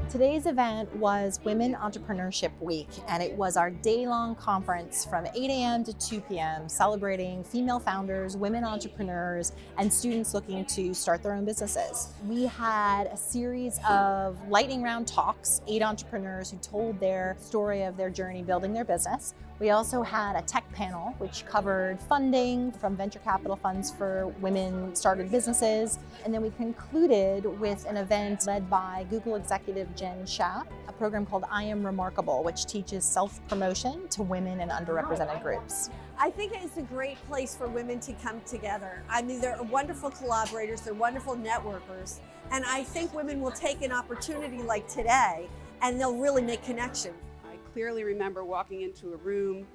Today's event was Women Entrepreneurship Week, and it was our day-long conference from 8 a.m. to 2 p.m. celebrating female founders, women entrepreneurs, and students looking to start their own businesses. We had a series of lightning round talks, 8 entrepreneurs who told their story of their journey building their business. We also had a tech panel, which covered funding from venture capital funds for women-started businesses. And then we concluded with an event led by Google executive Jen Schaap, a program called I Am Remarkable, which teaches self-promotion to women and underrepresented groups. I think it's a great place for women to come together. I mean, they're wonderful collaborators, they're wonderful networkers, and I think women will take an opportunity like today and they'll really make connections. I clearly remember walking into a room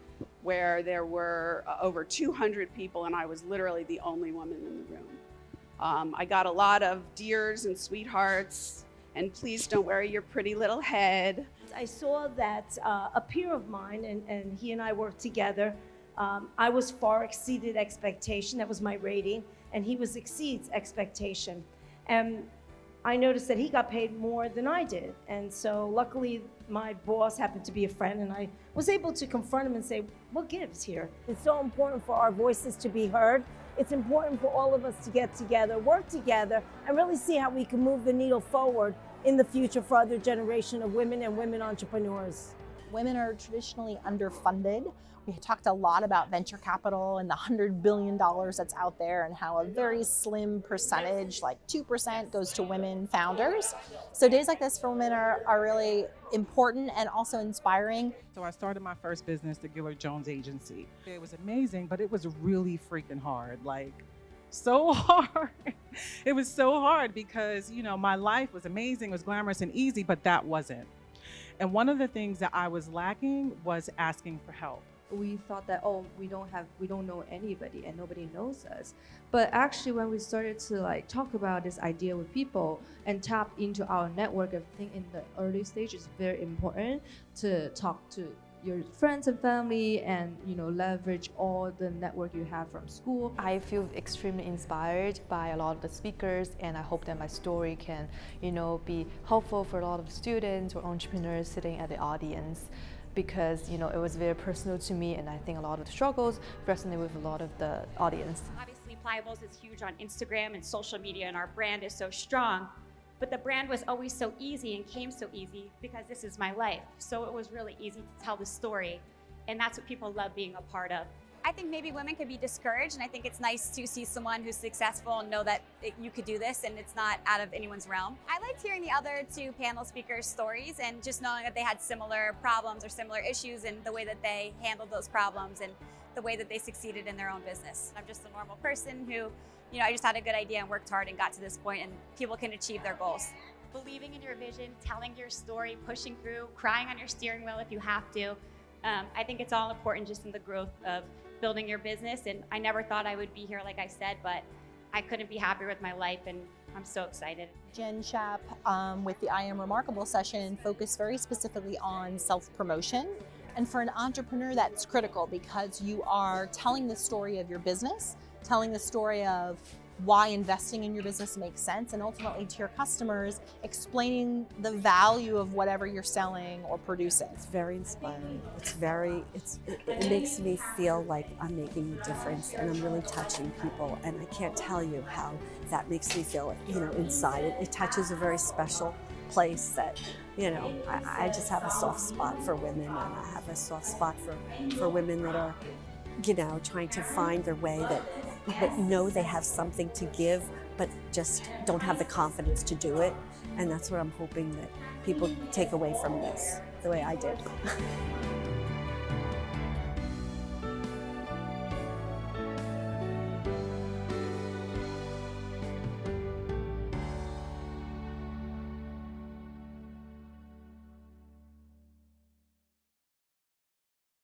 where there were over 200 people and I was literally the only woman in the room. I got a lot of dears and sweethearts and please don't worry your pretty little head. I saw that a peer of mine, and he and I worked together. I was far exceeded expectation, that was my rating, and he was exceeds expectation. And I noticed that he got paid more than I did. And so luckily my boss happened to be a friend and I was able to confront him and say, what gives here? It's so important for our voices to be heard. It's important for all of us to get together, work together, and really see how we can move the needle forward in the future for other generation of women and women entrepreneurs. Women are traditionally underfunded. We talked a lot about venture capital and the $100 billion that's out there and how a very slim percentage, like 2%, goes to women founders. So days like this for women are really important and also inspiring. So I started my first business, the Gillard Jones Agency. It was amazing, but it was really freaking hard. Like, so hard. It was so hard because, you know, my life was amazing, it was glamorous and easy, but that wasn't. And one of the things that I was lacking was asking for help. We thought that, oh, we don't know anybody and nobody knows us. But actually when we started to talk about this idea with people and tap into our network, I think in the early stage it's very important to talk to your friends and family and leverage all the network you have from school. I feel extremely inspired by a lot of the speakers, and I hope that my story can be helpful for a lot of students or entrepreneurs sitting at the audience, because it was very personal to me, and I think a lot of the struggles resonate with a lot of the audience. Obviously Pliables is huge on Instagram and social media, and our brand is so strong. But the brand was always so easy and came so easy because this is my life. So it was really easy to tell the story. And that's what people love being a part of. I think maybe women could be discouraged, and I think it's nice to see someone who's successful and know that you could do this and it's not out of anyone's realm. I liked hearing the other two panel speakers' stories and just knowing that they had similar problems or similar issues and the way that they handled those problems and the way that they succeeded in their own business. I'm just a normal person who I just had a good idea and worked hard and got to this point, and people can achieve their goals. Believing in your vision, telling your story, pushing through, crying on your steering wheel if you have to. I think it's all important just in the growth of building your business. And I never thought I would be here, like I said, but I couldn't be happier with my life, and I'm so excited. Jen Schaap with the I Am Remarkable session focused very specifically on self-promotion. And for an entrepreneur, that's critical because you are telling the story of your business, telling the story of why investing in your business makes sense, and ultimately to your customers, explaining the value of whatever you're selling or producing. It's very inspiring. It makes me feel like I'm making a difference and I'm really touching people, and I can't tell you how that makes me feel, inside. It touches a very special place that, I just have a soft spot for women, and I have a soft spot for women that are, trying to find their way, that know they have something to give, but just don't have the confidence to do it. And that's what I'm hoping that people take away from this, the way I did.